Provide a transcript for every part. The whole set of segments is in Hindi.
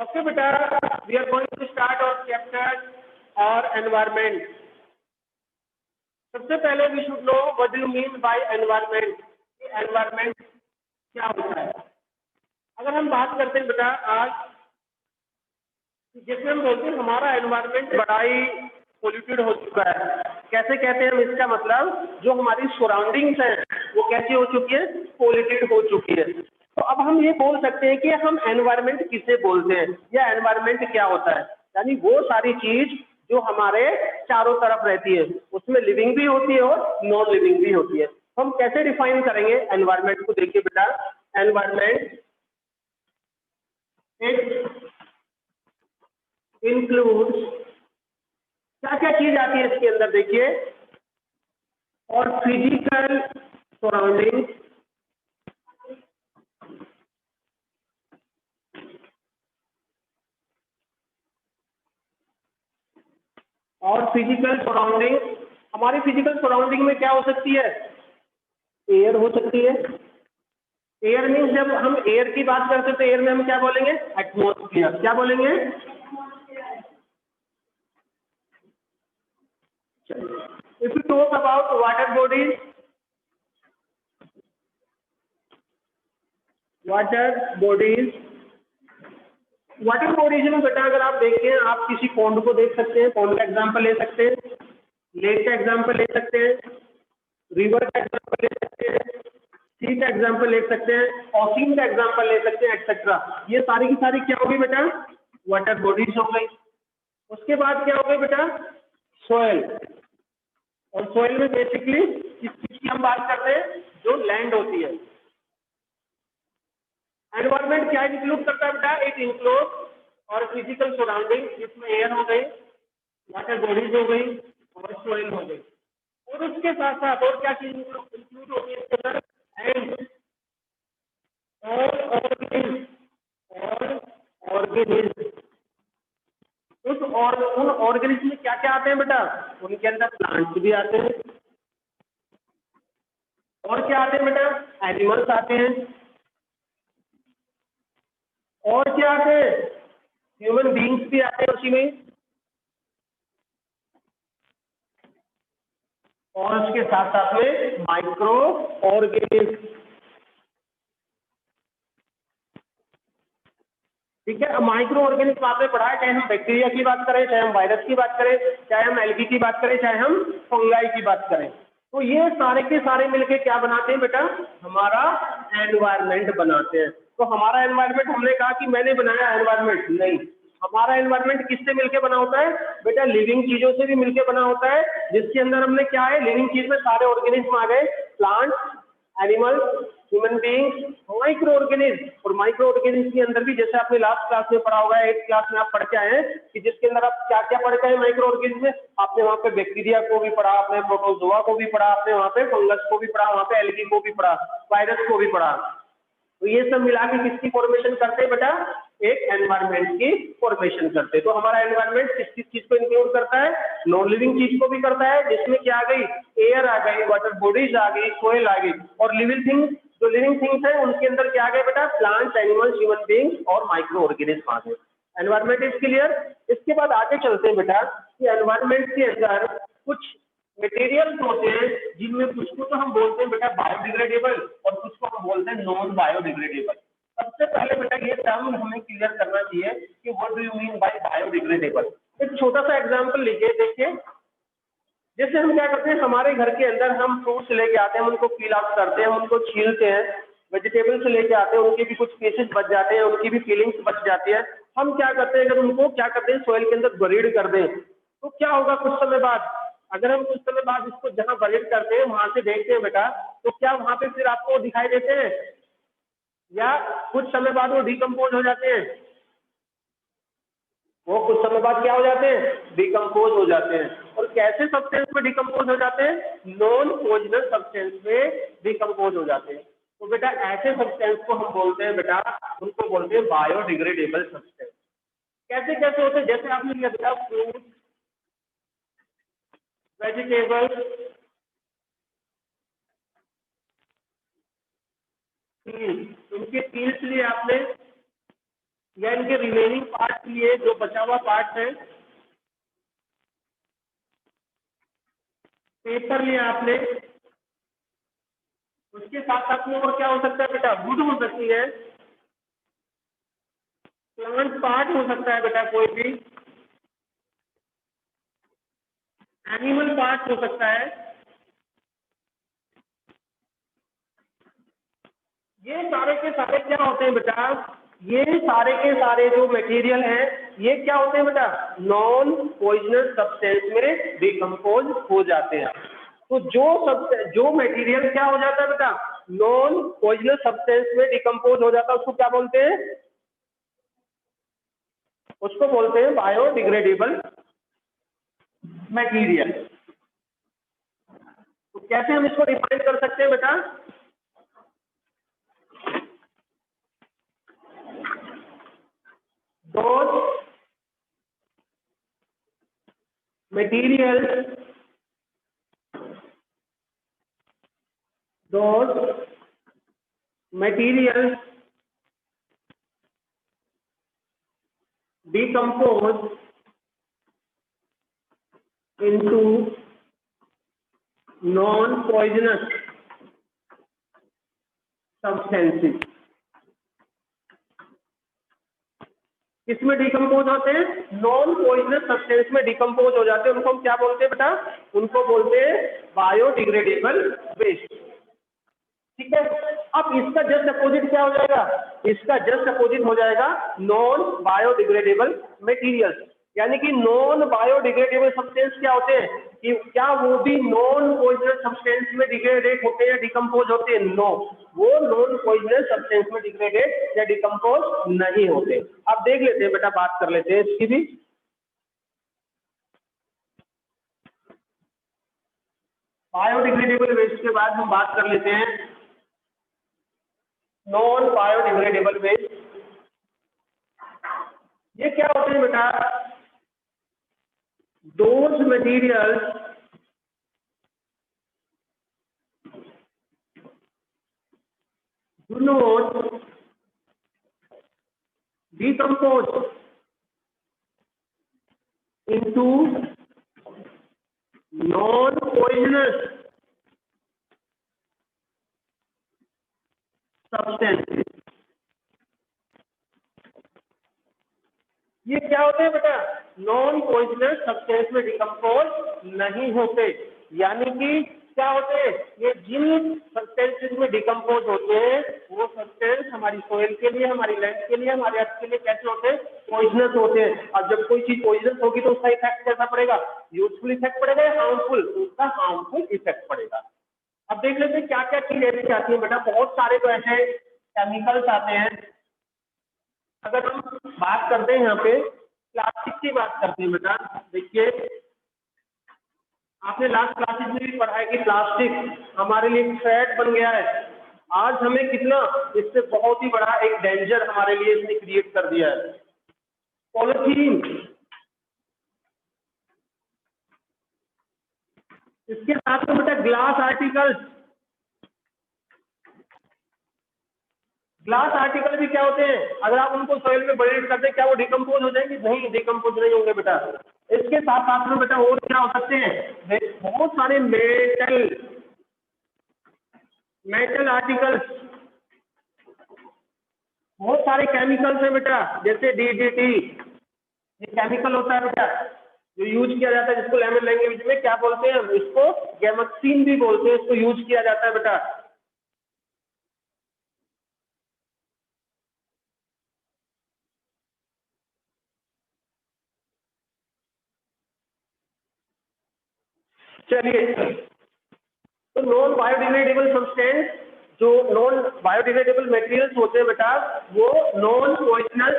Okay, beta, we are going to start our chapter or environment. सबसे पहले we should know what do you mean by environment. Environment क्या होता है? अगर हम बात करते हैं बेटा आज, जिसमें हम बोलते हैं हमारा एनवायरनमेंट बड़ा ही पोल्यूटेड हो चुका है। कैसे कहते हैं हम? इसका मतलब जो हमारी सराउंडिंग्स हैं वो कैसी हो चुकी है? पोल्यूटेड हो चुकी है। तो अब हम ये बोल सकते हैं कि हम एनवायरनमेंट किसे बोलते हैं या एनवायरनमेंट क्या होता है। यानी वो सारी चीज जो हमारे चारों तरफ रहती है, उसमें लिविंग भी होती है और नॉन लिविंग भी होती है। तो हम कैसे डिफाइन करेंगे एनवायरनमेंट को? देखिए बेटा, एनवायरनमेंट इंक्लूड्स, क्या क्या चीज आती है इसके अंदर देखिए, और फिजिकल सराउंडिंग, और फिजिकल सराउंडिंग। हमारी फिजिकल सराउंडिंग में क्या हो सकती है? एयर हो सकती है। एयर मीन्स जब हम एयर की बात करते हैं तो एयर में हम क्या बोलेंगे? एटमॉस्फेयर। क्या बोलेंगे? If you talk about water bodies, water bodies में बेटा अगर आप देखें, आप किसी पॉन्ड को देख सकते हैं, पॉन्ड का एग्जांपल ले सकते हैं, लेक का एग्जांपल ले सकते हैं, रिवर का एग्जांपल ले सकते हैं, सी का एग्जांपल ले सकते हैं, ओशियन का एग्जांपल ले सकते हैं, एक्सेट्रा। ये सारी की सारी क्या होगी बेटा? वाटर बॉडीज हो गई। उसके बाद क्या हो गई बेटा? सोयल। और सोयल में बेसिकली किस चीज की हम बात करते हैं? जो लैंड होती है। एनवायरमेंट क्या इंक्लूड करता है बेटा? इट इंक्लूड और फिजिकल सराउंडिंग, जिसमें एयर हो गई, वाटर बॉडीज हो गई और सोइल हो गई। और उसके साथ साथ और क्या चीज इंक्लूड होती है इसके अंदर? एंड और ऑर्गेनिज्म। उन ऑर्गेनिज्म में क्या क्या आते हैं बेटा? उनके अंदर प्लांट्स भी आते हैं। और क्या आते हैं बेटा? एनिमल्स आते हैं। और क्या आते हैं? ह्यूमन बीइंग्स भी आते हैं उसी में। और उसके साथ साथ में माइक्रो ऑर्गेनिज्म। ठीक है, अब माइक्रो ऑर्गेनिज्म आपने पढ़ा है, चाहे हम बैक्टीरिया की बात करें, चाहे हम वायरस की बात करें, चाहे हम एल्गी की बात करें, चाहे हम फंगाई की बात करें। तो ये सारे के सारे मिलके क्या बनाते हैं बेटा? हमारा एनवायरनमेंट बनाते हैं। तो हमारा एनवायरनमेंट, हमने कहा कि मैंने बनाया एनवायरनमेंट, नहीं। हमारा एनवायरनमेंट किससे मिलके बना होता है बेटा? लिविंग चीजों से भी मिलके बना होता है, जिसके अंदर हमने क्या है? लिविंग चीज में सारे ऑर्गेनिज्म आ गए, plant, animals, human beings, micro organism. और माइक्रो ऑर्गेनिज्म के अंदर भी जैसे आपने लास्ट क्लास में पढ़ा होगा, 8th क्लास में आप पढ़ के आए हैं कि जिसके अंदर आप क्या क्या पढ़ के आए माइक्रो ऑर्गेनिज्म में? आपने वहां पे बैक्टीरिया को भी पढ़ा, आपने प्रोटोजोआ को भी पढ़ा, आपने वहां पे फंगस को भी पढ़ा, वहां पे एल्गी को भी पढ़ा, वायरस को भी पढ़ा। तो ये सब मिला के किसकी फॉर्मेशन करते हैं बेटा? एक एनवायरनमेंट की फॉर्मेशन करते हैं। तो हमारा एनवायरनमेंट किस किस चीज को इंक्लूड करता है? नॉन लिविंग चीज को भी करता है, जिसमें क्या आ गई? एयर आ गई, वाटर बॉडीज आ गई, सोइल आ गई। और लिविंग थिंग्स, जो लिविंग थिंग्स है उनके अंदर क्या आ गए बेटा? प्लांट्स, एनिमल्स, ह्यूमन बीइंग्स और माइक्रो ऑर्गेनिज्म आ गए। Environment is clear. इसके बाद आगे चलते हैं बेटा कि एनवायरनमेंट के अंदर कुछ मटेरियल्स होते हैं, जिनमें कुछ को तो हम बोलते हैं बेटा बायोडिग्रेडेबल और कुछ को हम बोलते हैं नॉन बायोडिग्रेडेबल। सबसे पहले बेटा ये टर्म हमें क्लियर करना चाहिए कि what do you mean by biodegradable. एक छोटा सा एग्जांपल लीजिए, देखिए जैसे हम क्या करते हैं, हमारे घर के अंदर हम फ्रूट्स लेके आते हैं, उनको पील आउट करते हैं, उनको छीलते हैं, वेजिटेबल्स लेके आते हैं, उनके भी कुछ पीसेस बच जाते हैं, उनकी भी फीलिंग्स बच जाती है। हम क्या करते हैं, अगर उनको क्या करते हैं सोइल के अंदर बरीड कर दें, तो क्या होगा कुछ समय बाद? अगर हम कुछ समय बाद इसको जहां बरीड करते हैं वहां से देखते हैं बेटा, तो क्या वहां पे फिर आपको दिखाई देते हैं या कुछ समय बाद वो डिकम्पोज हो जाते हैं? वो कुछ समय बाद क्या हो जाते हैं? डिकम्पोज हो जाते हैं। और कैसे सब्सटेंस में डिकम्पोज हो जाते हैं? नॉन पॉइजनस सब्सटेंस में डिकम्पोज हो जाते हैं। तो बेटा ऐसे सब्सटेंस को हम बोलते हैं बेटा, उनको बोलते हैं बायोडिग्रेडेबल सब्सटेंस। कैसे कैसे होते हैं? जैसे आपने लिया बेटा फ्रूट, वेजिटेबल्स, पील, इनके पील्स लिए आपने, या इनके रिमेनिंग पार्ट लिए जो बचा हुआ पार्ट है, पेपर लिया आपने, उसके साथ साथ में और क्या हो सकता है बेटा, वुड हो सकती है, प्लांट पार्ट हो सकता है बेटा, कोई भी एनिमल पार्ट हो सकता है। ये सारे के सारे क्या होते हैं बेटा, ये सारे के सारे जो मटेरियल हैं ये क्या होते हैं बेटा, नॉन पॉइजनस सब्सटेंस में डिकम्पोज हो जाते हैं। तो जो मटेरियल क्या हो जाता है बेटा, नॉन पॉइजनस सब्सटेंस में डिकम्पोज हो जाता है, उसको क्या बोलते हैं, उसको बोलते हैं बायोडिग्रेडेबल मटेरियल। तो कैसे हम इसको डिफाइन कर सकते हैं बेटा, those materials decompose into non-poisonous substances। किसमें डिकम्पोज होते हैं, नॉन पॉइजनस सब्सटेंस में डिकम्पोज हो जाते हैं, उनको हम क्या बोलते हैं बेटा, उनको बोलते हैं बायोडिग्रेडेबल वेस्ट। ठीक है, अब इसका जस्ट अपोजिट क्या हो जाएगा, इसका जस्ट अपोजिट हो जाएगा नॉन बायोडिग्रेडेबल मटेरियल्स। यानी कि नॉन बायोडिग्रेडेबल सब्सटेंस क्या होते हैं, कि क्या वो भी नॉन पॉइजनस सब्सटेंस में डिग्रेडेट होते हैं, डिकम्पोज होते हैं, नो, वो नॉन पॉइजनस सब्सटेंस में डिग्रेडेट या डिकम्पोज नहीं होते। अब देख लेते हैं बेटा, बात कर लेते हैं इसकी भी। बायोडिग्रेडेबल वेस्ट के बाद हम बात कर लेते हैं नॉन बायोडिग्रेडेबल वेस्ट। ये क्या होते हैं बेटा, those materials do not decompose into non-poisonous substances। ये क्या होते हैं बेटा, नॉन पॉइजनस सब्सटेंस में डिकम्पोज नहीं होते। यानी कि क्या होते हैं, ये जिन सब्सटेंसेस में डिकम्पोज होते हैं वो सब्सटेंस हमारी सोइल के लिए, हमारी लैंड के लिए, हमारे अर्थ के लिए कैसे होते हैं, पॉइजनस होते हैं। अब जब कोई चीज पॉइजनस होगी तो उसका इफेक्ट कैसा पड़ेगा, यूजफुल इफेक्ट पड़ेगा या हार्मफुल, उसका हार्मफुल इफेक्ट पड़ेगा। अब देख लेते हैं क्या क्या चीज ऐसी आती है बेटा, बहुत सारे तो ऐसे केमिकल्स आते हैं। अगर हम बात करते हैं यहाँ पे प्लास्टिक की बात करते हैं बेटा, देखिए आपने लास्ट क्लासेस में भी पढ़ा है कि प्लास्टिक हमारे लिए थ्रेट बन गया है। आज हमें कितना, इससे बहुत ही बड़ा एक डेंजर हमारे लिए इसने क्रिएट कर दिया है, पॉलिथीन। इसके साथ में बेटा ग्लास आर्टिकल्स, ग्लास आर्टिकल भी क्या होते हैं, अगर आप उनको सॉइल में बरीड कर दें क्या वो डिकम्पोज हो जाएंगे, नहीं डिकम्पोज नहीं होंगे बेटा। इसके साथ साथ में बेटा और क्या हो सकते हैं, बहुत सारे मेटल आर्टिकल्स, बहुत सारे केमिकल्स हैं बेटा, जैसे डीडीटी, ये केमिकल होता है बेटा जो यूज किया जाता है, जिसको लेमन लैंग्वेज में क्या बोलते हैं, इसको गैमक्सीन भी बोलते हैं, इसको यूज किया जाता है बेटा। चलिए, तो नॉन बायोडिग्रेडेबल सब्सटेंस, जो नॉन बायोडिग्रेडेबल मटेरियल्स होते हैं बेटा, वो नॉन पॉइजनस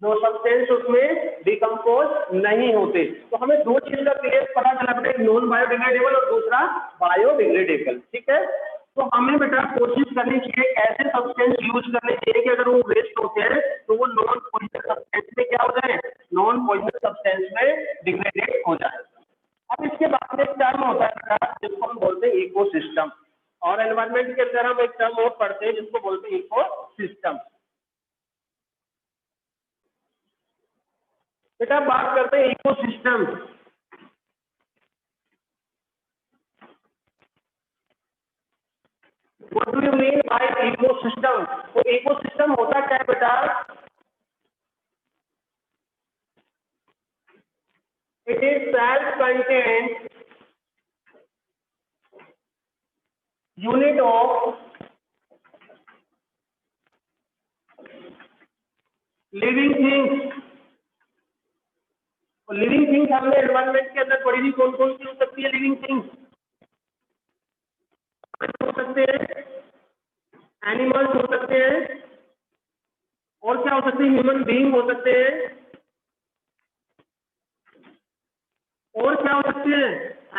जो सब्सटेंस उसमें डिकम्पोज नहीं होते। तो हमें दो चीज का क्लियर पता चला बेटा, एक नॉन बायोडिग्रेडेबल और दूसरा बायोडिग्रेडेबल। ठीक है, तो हमें बेटा कोशिश करनी चाहिए ऐसे सब्सटेंस यूज करने चाहिए कि अगर वो वेस्ट होते हैं तो वो नॉन पॉइजनस सब्सटेंस में क्या हो जाए, नॉन पॉइजनस सब्सटेंस में डिग्रेडेट हो जाए। अब इसके बाद में एक टर्म होता है बेटा जिसको हम बोलते हैं इकोसिस्टम, और एनवायरनमेंट के अंदर हम एक टर्म और पढ़ते हैं जिसको बोलते हैं इकोसिस्टम। बेटा बात करते हैं ecosystem. What do you mean by ecosystem? तो इकोसिस्टम होता क्या है बेटा? It is self content unit of living things. Living things हमने एनवायरमेंट के अंदर पढ़ी थी, कौन कौन सी हो सकती है लिविंग थिंग्स? हो सकते हैं, एनिमल्स हो सकते हैं, और क्या हो सकते हैं? ह्यूमन बीइंग हो सकते हैं, और क्या हो सकते हैं?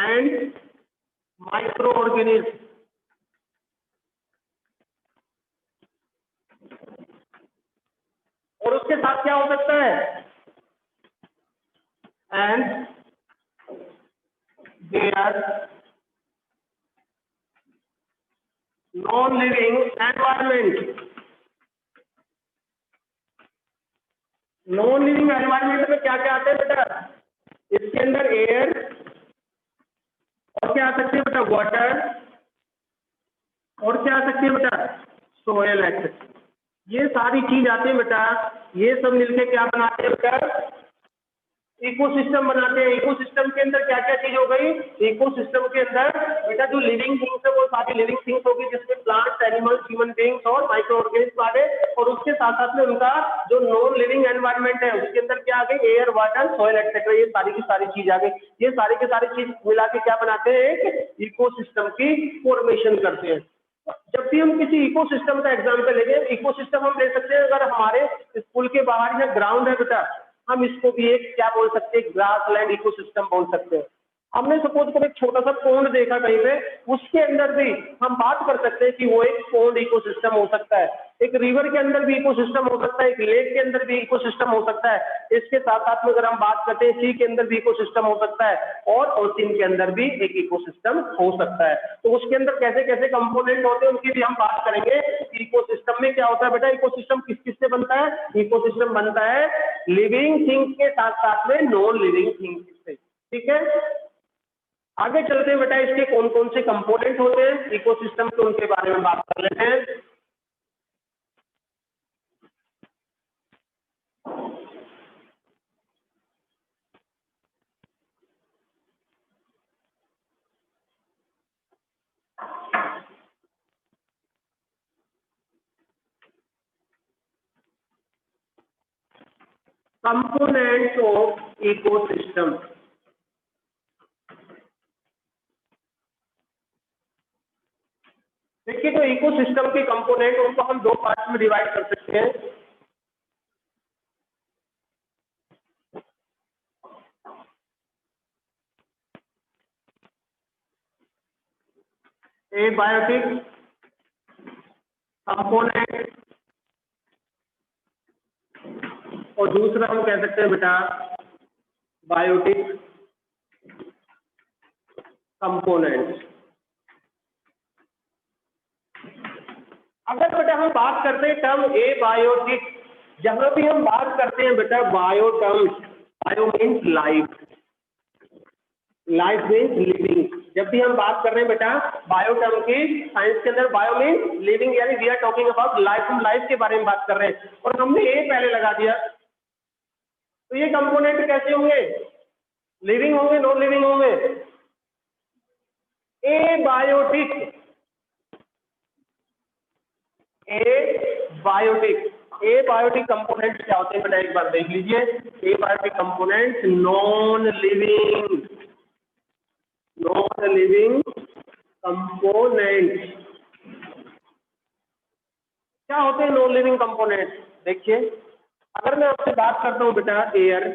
And micro organism. और उसके साथ क्या हो सकता है? And their non living environment. Non living environment में क्या क्या आता है बेटा? इसके अंदर एयर, और क्या आ सकते हैं बेटा? वाटर, और क्या आ सकती है बेटा? सोयल एक्सेस। ये सारी चीज आती है बेटा। ये सब मिलके क्या बनाते हैं बेटा? इकोसिस्टम बनाते हैं। इकोसिस्टम के अंदर क्या क्या चीज हो गई? इकोसिस्टम के अंदर बेटा जो लिविंग थिंग्स है वो सारी लिविंग थिंग्स होगी, जिसमें प्लांट्स, एनिमल्स, ह्यूमन बीइंग्स और माइक्रो ऑर्गेनिज्म आ गए। और उसके साथ साथ में उनका जो नॉन लिविंग एनवायरनमेंट है उसके अंदर क्या आ गई? Air, water, soil etcetera. ये सारी की सारी चीज आ गई। ये सारी की सारी चीज मिला के क्या बनाते हैं? एक इकोसिस्टम की फॉर्मेशन करते हैं। जब भी हम किसी इकोसिस्टम का एग्जांपल लेंगे, इकोसिस्टम हम ले सकते हैं अगर हमारे स्कूल के बाहर या ग्राउंड है बेटा, हम इसको भी एक क्या बोल सकते हैं? ग्रासलैंड इकोसिस्टम बोल सकते हैं। हमने सपोज करो एक छोटा सा पोंड देखा कहीं पे, उसके अंदर भी हम बात कर सकते हैं कि वो एक पोंड इकोसिस्टम हो सकता है। एक रिवर के अंदर भी इकोसिस्टम हो सकता है, एक लेक के अंदर भी इकोसिस्टम हो सकता है। इसके साथ साथ में अगर हम बात करते हैं सी के अंदर भी इकोसिस्टम हो सकता है, और ओशियन के अंदर भी एक इकोसिस्टम हो सकता है। तो उसके अंदर कैसे कैसे कंपोनेंट होते हैं उनकी भी हम बात करेंगे। इकोसिस्टम में क्या होता है बेटा? इकोसिस्टम किस किस से बनता है? इकोसिस्टम बनता है लिविंग थिंग्स के साथ साथ में नॉन लिविंग थिंग्स से। ठीक है, आगे चलते हैं बेटा। इसके कौन कौन से कंपोनेंट होते हैं इकोसिस्टम के, उनके बारे में बात कर लेते हैं। Components of ecosystem. देखिए, तो इकोसिस्टम के कंपोनेंट उनको हम दो पार्ट में डिवाइड कर सकते हैं। ए बायोटिक कंपोनेंट, और दूसरा हम कह सकते हैं बेटा बायोटिक कंपोनेंट। अगर बेटा हम बात करते हैं टर्म ए बायोटिक, जहां भी हम बात करते हैं बेटा bio terms, bio means life, life means living. जब भी हम बात कर रहे हैं बेटा बायो टर्म की, साइंस के अंदर बायो मीन्स लिविंग, यानी we are talking about life. हम लाइफ के बारे में बात कर रहे हैं और हमने ए पहले लगा दिया, तो ये कंपोनेंट कैसे होंगे? लिविंग होंगे, नॉन लिविंग होंगे? Abiotic, abiotic component क्या होते हैं बेटा? एक बार देख लीजिए। Abiotic component non living component. क्या होते हैं नॉन लिविंग कंपोनेंट? देखिए, अगर मैं आपसे बात करता हूं बेटा एयर,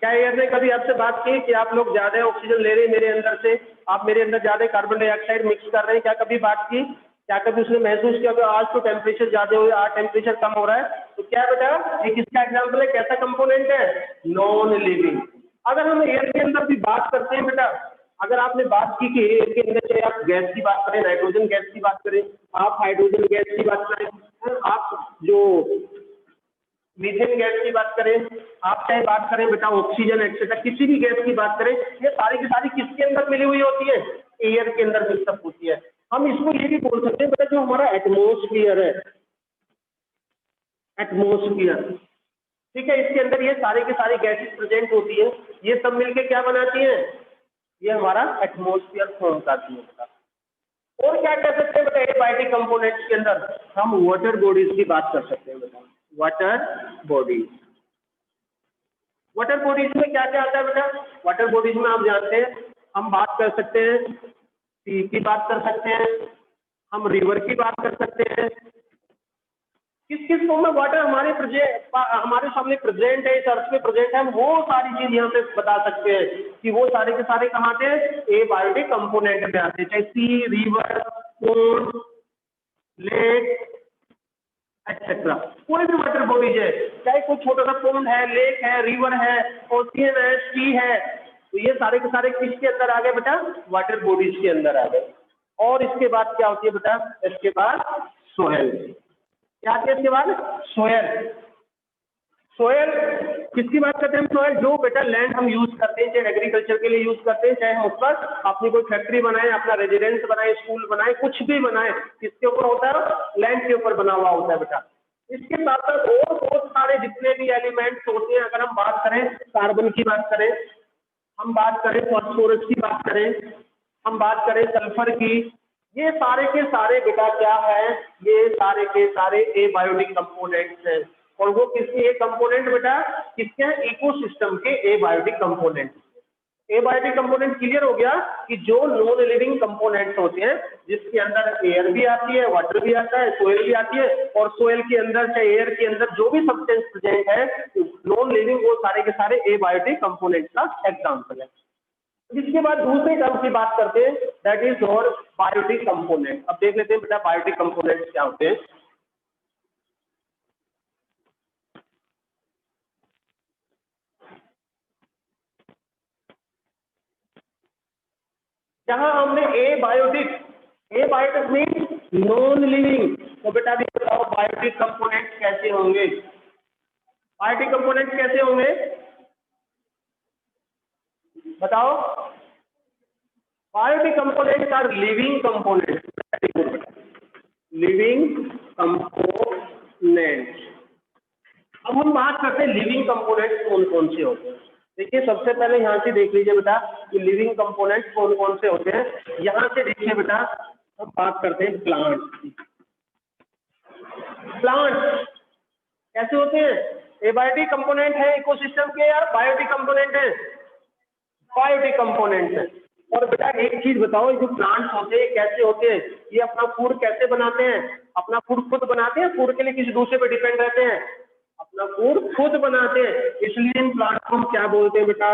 क्या एयर ने कभी आपसे बात की कि आप लोग ज्यादा ऑक्सीजन ले रहे हैं मेरे अंदर से, आप मेरे अंदर ज्यादा कार्बन डाइऑक्साइड मिक्स कर रहे हैं? क्या कभी बात की? क्या कभी उसने महसूस किया कि आज तो टेम्परेचर ज्यादा हो, आज टेम्परेचर कम हो रहा है? तो क्या बेटा एक इसका एग्जाम्पल है, कैसा कंपोनेंट है? Non living. अगर हम एयर के अंदर भी बात करते हैं बेटा, अगर आपने बात की कि एयर के अंदर चाहे आप गैस की बात करें, नाइट्रोजन गैस की बात करें, आप हाइड्रोजन गैस की बात करें, आप जो मीथेन गैस की बात करें, आप चाहे बात करें बेटा ऑक्सीजन एक्सेट्रा, किसी भी गैस की बात करें, ये सारी की सारी किसके अंदर मिली हुई होती है? एयर के अंदर मिक्सअप होती है। हम इसको ये भी बोल सकते हैं बेटा जो हमारा एटमोस्फियर है, एटमोस्फियर, ठीक है, इसके अंदर ये सारे के सारी गैसेस प्रेजेंट होती है, ये सब मिलके क्या बनाती हैं? ये हमारा एटमोस्फियर फॉर्म करती है बेटा। और क्या कह सकते हैं बेटा एबायोटिक कंपोनेंट्स के अंदर? हम वाटर बॉडीज की बात कर सकते हैं बेटा, वाटर बॉडीज। वाटर बॉडीज में क्या क्या आता है बेटा? वाटर बॉडीज में आप जानते हैं, हम बात कर सकते हैं सी की बात कर सकते हैं, हम रिवर की बात कर सकते हैं। किस किस फॉर्म में वाटर हमारे सामने प्रेजेंट है, इस अर्थ पे प्रेजेंट है, हम वो सारी चीज यहाँ पे बता सकते हैं कि वो सारे के सारे कहाँ आते हैं? एबायोटिक कंपोनेंट में आते हैं, चाहे सी, रिवर, पोन्ड, लेक एक्सेट्रा। कोई भी वाटर बॉडीज है, चाहे कोई छोटा सा पोन्ड है, लेक है, रिवर है, ओशियन है, सी है, तो ये सारे के सारे किसके अंदर आ गए बेटा? वाटर बॉडीज के अंदर आ गए। और इसके बाद क्या होती है बेटा? इसके बाद सोयल। क्या आती है इसके बाद? सोयल। सोयल किसकी बात करते हैं हम? सोयल जो बेटा लैंड हम यूज करते हैं, चाहे एग्रीकल्चर के लिए यूज करते हैं, चाहे हम उस पर अपनी कोई फैक्ट्री बनाए, अपना रेजिडेंस बनाए, स्कूल बनाए, कुछ भी बनाए, किसके ऊपर होता है? लैंड के ऊपर बना हुआ होता है बेटा। इसके साथ साथ और बहुत सारे जितने भी एलिमेंट्स होते हैं, अगर हम बात करें कार्बन की बात करें, हम बात करें फॉस्फोरस की बात करें, हम बात करें सल्फर की, ये सारे के सारे बेटा क्या है? ये सारे के सारे एबायोटिक कंपोनेंट्स हैं। और वो किसके ए कंपोनेंट बेटा? किसके हैं? इकोसिस्टम के abiotic component. Abiotic component clear हो गया कि जो नॉन लिविंग कंपोनेंट्स होते हैं, जिसके अंदर एयर भी आती है, वाटर भी आता है, सोयल भी आती है, और सोयल के अंदर चाहे एयर के अंदर जो भी सब्सटेंस प्रेजेंट है नॉन लिविंग, वो सारे के सारे एबायोटिक कंपोनेंट का एग्जाम्पल है। इसके बाद दूसरे टर्म की बात करते हैं, दैट इज और बायोटिक कंपोनेंट। अब देख लेते हैं बेटा बायोटिक कंपोनेंट्स क्या होते हैं। जहां हमने ए बायोटिक मीन नॉन लिविंग, तो बेटा भी बताओ बायोटिक कंपोनेंट्स कैसे होंगे? बायोटिक कंपोनेंट्स कैसे होंगे बताओ? Biotic components are living components, living components. अब हम बात करते हैं लिविंग कंपोनेंट्स कौन कौन से होते हैं। देखिए सबसे पहले यहाँ से देख लीजिए बेटा कि लिविंग कंपोनेंट्स कौन कौन से होते हैं। यहाँ से देखिए बेटा हम बात करते हैं प्लांट की। प्लांट कैसे होते हैं? एबायोटिक कंपोनेंट है इकोसिस्टम के, या बायोटिक कंपोनेंट है? बायोटिक कंपोनेंट है। और बेटा एक चीज बताओ, जो प्लांट्स होते हैं कैसे होते हैं? ये अपना फूड कैसे बनाते हैं? अपना फूड खुद बनाते हैं, फूड के लिए किसी दूसरे पे डिपेंड रहते हैं? अपना फूड खुद बनाते हैं। इसलिए इन प्लांट को हम क्या बोलते हैं बेटा?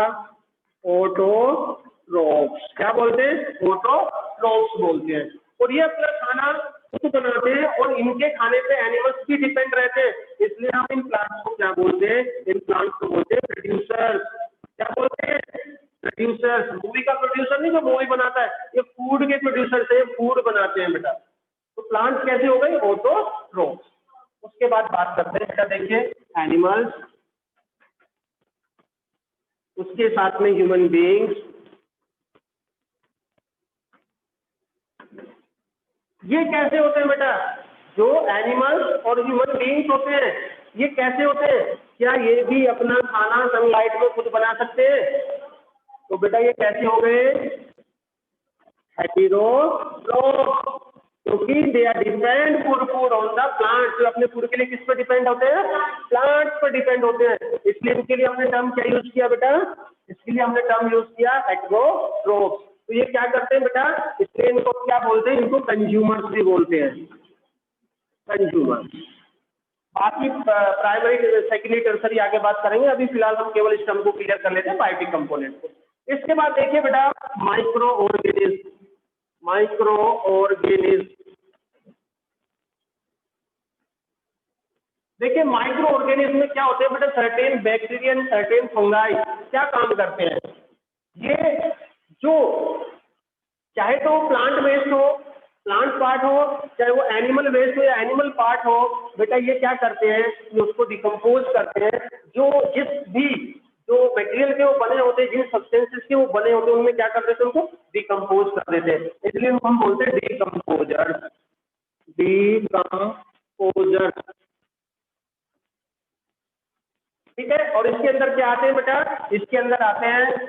ऑटोट्रोफ्स। क्या बोलते हैं? ऑटोट्रोफ्स बोलते हैं। और ये अपना खाना खुद बनाते हैं, और इनके खाने पे एनिमल्स भी डिपेंड रहते हैं। इसलिए हम इन प्लांट्स को क्या बोलते हैं? इन प्लांट्स को बोलते हैं प्रोड्यूसर्स। क्या बोलते हैं? प्रोड्यूसर्स। मूवी का प्रोड्यूसर नहीं जो मूवी बनाता है, ये फूड के प्रोड्यूसर से फूड बनाते हैं बेटा। तो प्लांट्स कैसे हो गए? ऑटोट्रोफ्स। उसके बाद बात करते हैं बेटा, देखिए एनिमल्स, उसके साथ में ह्यूमन बीइंग्स। ये कैसे होते हैं बेटा? जो एनिमल्स और ह्यूमन बीइंग्स होते हैं, ये कैसे होते हैं? क्या ये भी अपना खाना सनलाइट में खुद बना सकते हैं? तो बेटा ये कैसे हो गए? हेटेरोट्रोफ, क्योंकि they are depend for food on the plant. जो अपने फूड के लिए किस पर डिपेंड होते हैं? प्लांट्स पर डिपेंड होते हैं। इसलिए इनके लिए हमने टर्म क्या यूज किया बेटा? इसके लिए हमने टर्म यूज किया हेटेरोट्रोफ। तो ये क्या करते हैं बेटा? इसलिए इनको क्या बोलते हैं? इनको कंज्यूमर्स भी बोलते हैं, कंज्यूमर। बाकी प्राइमरी सेकेंडरी टर्सरी आगे बात करेंगे, अभी फिलहाल हम केवल इस टर्म को क्लियर कर लेते हैं, बायोटिक कंपोनेंट को। इसके बाद देखिए बेटा माइक्रो ऑर्गेनिज्म। माइक्रो ऑर्गेनिज्म, देखिए माइक्रो ऑर्गेनिज्म में क्या होते हैं बेटा? सर्टेन बैक्टीरियन, सर्टेन फंगाई क्या काम करते हैं? ये जो चाहे तो प्लांट बेस्ड हो, प्लांट पार्ट हो चाहे वो एनिमल वेस्ट हो या एनिमल पार्ट हो, बेटा ये क्या करते हैं कि उसको डिकम्पोज करते हैं। जो मटेरियल के वो बने होते हैं, जिन सब्सटेंसेस के वो बने होते हैं, उनमें क्या कर देते हैं, उनको डिकम्पोज कर देते हैं। इसलिए उनको हम बोलते हैं डिकम्पोजर। डिकम्पोजर, ठीक है। और इसके अंदर क्या आते हैं बेटा, इसके अंदर आते हैं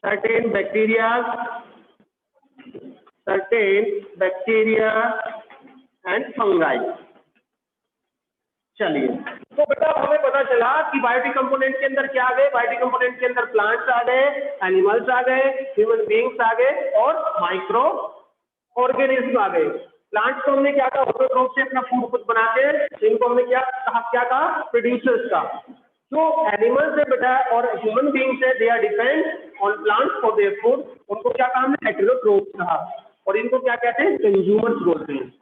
सर्टेन बैक्टीरिया एंड फंगाई। चलिए, तो बेटा हमें पता चला कि बायोटिक कंपोनेंट के अंदर क्या आ गए, बायोटिक कंपोनेंट के अंदर प्लांट्स आ गए, एनिमल्स आ गए, ह्यूमन बींग्स आ गए और माइक्रो ऑर्गेनिज्म आ गए। प्लांट्स को हमने क्या कहा, ऑटोट्रोफ से अपना फूड खुद बनाते हैं। इनको हमने क्या कहा, प्रोड्यूसर्स का। जो एनिमल्स है बेटा और ह्यूमन बींग्स है, they are depend on plants for their food. उनको क्या कहा हमने, हेटेरोट्रोफ्स कहा। और इनको क्या कहते हैं, कंज्यूमर्स बोलते हैं।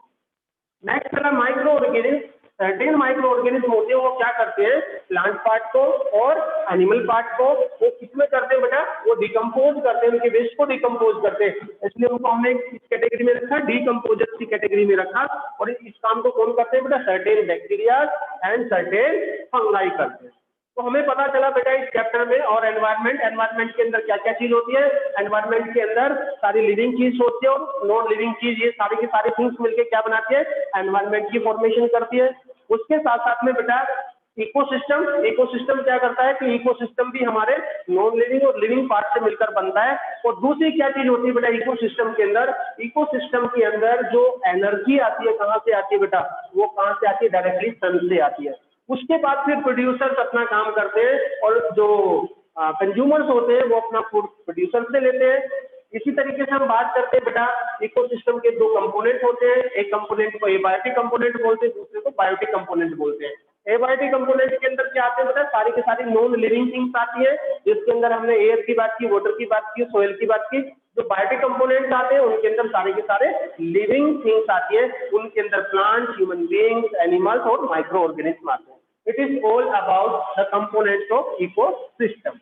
नेक्स्ट चला micro organism. Certain micro organism होते हैं, वो क्या करते हैं, प्लांट पार्ट को और एनिमल पार्ट को वो किसमें करते हैं बेटा, वो डिकम्पोज करते हैं, उनके वेस्ट को डिकम्पोज करते हैं। इसलिए उनको हमने इस कैटेगरी में रखा, डिकम्पोजर्स की कैटेगरी में रखा। और इस काम को कौन करते हैं बेटा, certain bacteria and certain fungi करते हैं। तो हमें पता चला बेटा इस चैप्टर में। और एनवायरनमेंट के अंदर क्या क्या चीज होती है, एनवायरनमेंट के अंदर सारी लिविंग चीज होती है और नॉन लिविंग चीज, ये सारी की सारी थिंग्स मिलकर क्या बनाती है, एनवायरनमेंट की फॉर्मेशन करती है। उसके साथ साथ में बेटा इकोसिस्टम क्या करता है कि इकोसिस्टम भी हमारे नॉन लिविंग और लिविंग पार्ट से मिलकर बनता है। और दूसरी क्या चीज होती है बेटा इकोसिस्टम के अंदर जो एनर्जी आती है, कहां से आती है बेटा, वो कहां से आती है, डायरेक्टली सन से आती है। उसके बाद फिर प्रोड्यूसर्स अपना काम करते हैं और जो कंज्यूमर्स होते हैं वो अपना फूड प्रोड्यूसर से लेते हैं। इसी तरीके से हम बात करते हैं बेटा, इकोसिस्टम के दो कंपोनेंट होते हैं, एक कंपोनेंट को एबायोटिक कंपोनेंट बोलते हैं, दूसरे को बायोटिक कंपोनेंट बोलते हैं। एबायोटिक कंपोनेंट के अंदर क्या आते हैं बेटा, सारी की सारी नॉन लिविंग थिंग्स आती है, जिसके अंदर हमने एयर की बात की, वाटर की बात की, सॉइल की बात की। जो बायोटिक कंपोनेंट्स आते हैं उनके अंदर सारे के सारे लिविंग थिंग्स आती है, उनके अंदर प्लांट्स, ह्यूमन बींग्स, एनिमल्स और माइक्रो ऑर्गेनिज्म आते हैं। It is all about the components of ecosystem.